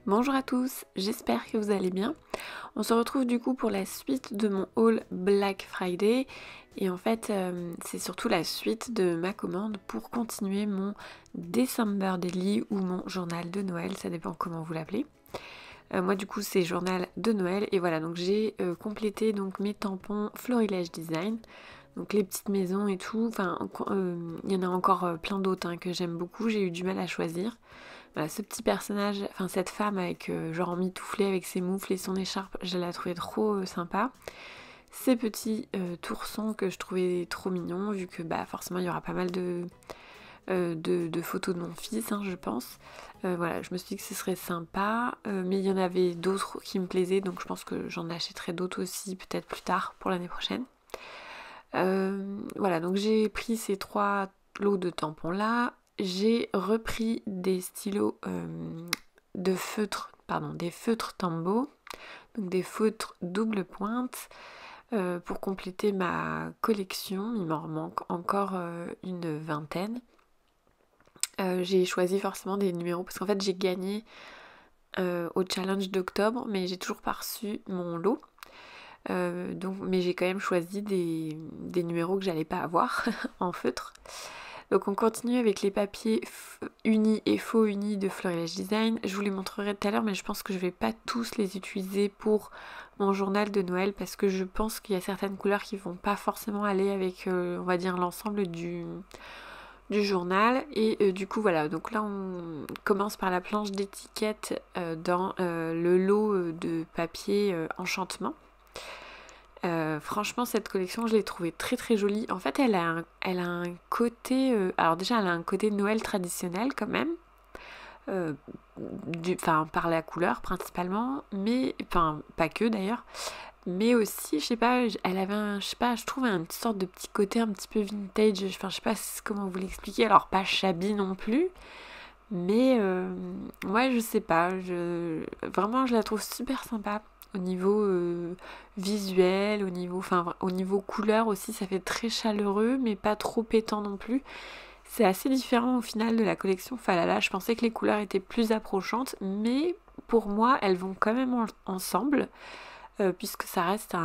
Bonjour à tous, j'espère que vous allez bien. On se retrouve du coup pour la suite de mon haul Black Friday et en fait c'est surtout la suite de ma commande pour continuer mon December Daily ou mon journal de Noël, ça dépend comment vous l'appelez. Moi du coup c'est journal de Noël et voilà, donc j'ai complété donc mes tampons Florilège Design. Donc les petites maisons et tout, enfin il y en a encore plein d'autres que j'aime beaucoup, j'ai eu du mal à choisir. Voilà, ce petit personnage, enfin cette femme avec genre en mitouflé avec ses moufles et son écharpe, je la trouvais trop sympa. Ces petits toursons que je trouvais trop mignons, vu que bah forcément il y aura pas mal de photos de mon fils, je pense. Voilà, je me suis dit que ce serait sympa, mais il y en avait d'autres qui me plaisaient, donc je pense que j'en achèterai d'autres aussi peut-être plus tard pour l'année prochaine. Voilà, donc j'ai pris ces 3 lots de tampons là. J'ai repris des stylos de feutre, pardon, des feutres Tombow, donc des feutres double pointe pour compléter ma collection. Il m'en manque encore une vingtaine. J'ai choisi forcément des numéros parce qu'en fait j'ai gagné au challenge d'octobre, mais j'ai toujours pas reçu mon lot. Mais j'ai quand même choisi des numéros que j'allais pas avoir en feutre. Donc on continue avec les papiers unis et faux unis de Florilège Design. Je vous les montrerai tout à l'heure, mais je pense que je vais pas tous les utiliser pour mon journal de Noël parce que je pense qu'il y a certaines couleurs qui vont pas forcément aller avec, on va dire, l'ensemble du journal. Et du coup voilà, donc là on commence par la planche d'étiquette dans le lot de papier enchantement. Franchement cette collection je l'ai trouvée très très jolie. En fait elle a un côté, alors déjà elle a un côté Noël traditionnel quand même, par la couleur principalement, mais enfin pas que d'ailleurs, mais aussi je sais pas, elle avait je sais pas, je trouve une sorte de petit côté un petit peu vintage, enfin je sais pas comment vous l'expliquer, alors pas shabby non plus, mais ouais je sais pas, vraiment je la trouve super sympa au niveau visuel, au niveau couleur aussi, ça fait très chaleureux, mais pas trop pétant non plus. C'est assez différent au final de la collection Falala. Je pensais que les couleurs étaient plus approchantes, mais pour moi, elles vont quand même ensemble, puisque ça reste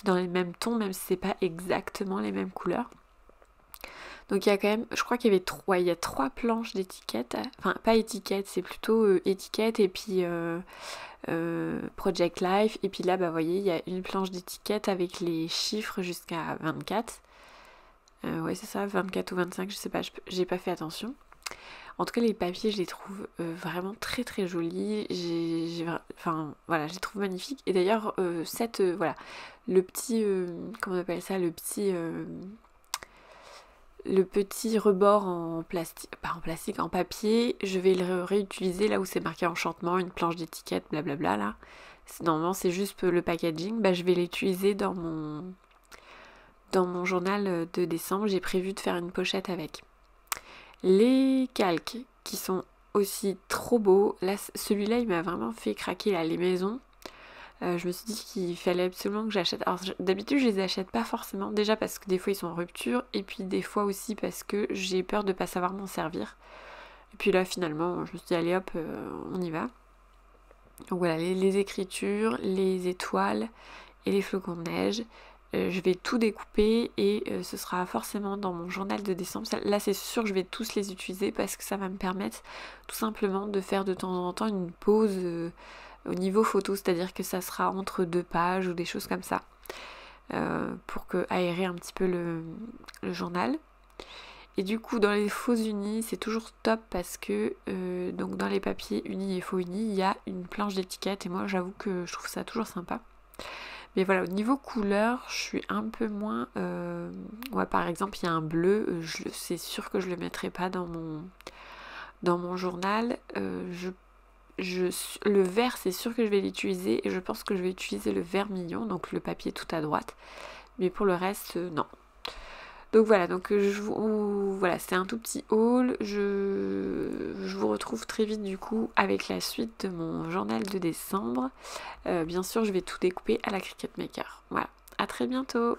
dans les mêmes tons, même si c'est pas exactement les mêmes couleurs. Donc il y a quand même, je crois qu'il y avait il y a 3 planches d'étiquettes, enfin pas étiquettes, c'est plutôt étiquettes et puis Project Life. Et puis là, bah, vous voyez, il y a une planche d'étiquette avec les chiffres jusqu'à 24. Ouais, c'est ça, 24 ou 25, je sais pas, j'ai pas fait attention. En tout cas, les papiers, je les trouve vraiment très très jolis. Enfin, voilà, je les trouve magnifiques. Et d'ailleurs, voilà, le petit, comment on appelle ça, le petit rebord en plastique, pas en plastique, en papier, je vais le réutiliser là où c'est marqué enchantement, une planche d'étiquette, blablabla là. Normalement c'est juste le packaging, bah, je vais l'utiliser dans mon journal de décembre. J'ai prévu de faire une pochette avec. Les calques qui sont aussi trop beaux. Là, celui-là il m'a vraiment fait craquer là, les maisons. Je me suis dit qu'il fallait absolument que j'achète. Alors d'habitude je les achète pas forcément, déjà parce que des fois ils sont en rupture, et puis des fois aussi parce que j'ai peur de pas savoir m'en servir. Et puis là finalement je me suis dit allez hop, on y va. Donc voilà, les écritures, les étoiles et les flocons de neige. Je vais tout découper et ce sera forcément dans mon journal de décembre. Là c'est sûr que je vais tous les utiliser parce que ça va me permettre tout simplement de faire de temps en temps une pause au niveau photo, c'est-à-dire que ça sera entre 2 pages ou des choses comme ça, pour aérer un petit peu le journal. Et du coup dans les faux unis c'est toujours top parce que donc dans les papiers unis et faux unis il y a une planche d'étiquette et moi j'avoue que je trouve ça toujours sympa. Mais voilà, au niveau couleur, je suis un peu moins... Ouais, par exemple, il y a un bleu, c'est sûr que je le mettrai pas dans mon journal. Le vert, c'est sûr que je vais l'utiliser et je pense que je vais utiliser le vermillon, donc le papier tout à droite. Mais pour le reste, non. Donc voilà, voilà, c'est un tout petit haul. Je vous retrouve très vite du coup avec la suite de mon journal de décembre. Bien sûr, je vais tout découper à la Cricut Maker. Voilà, à très bientôt.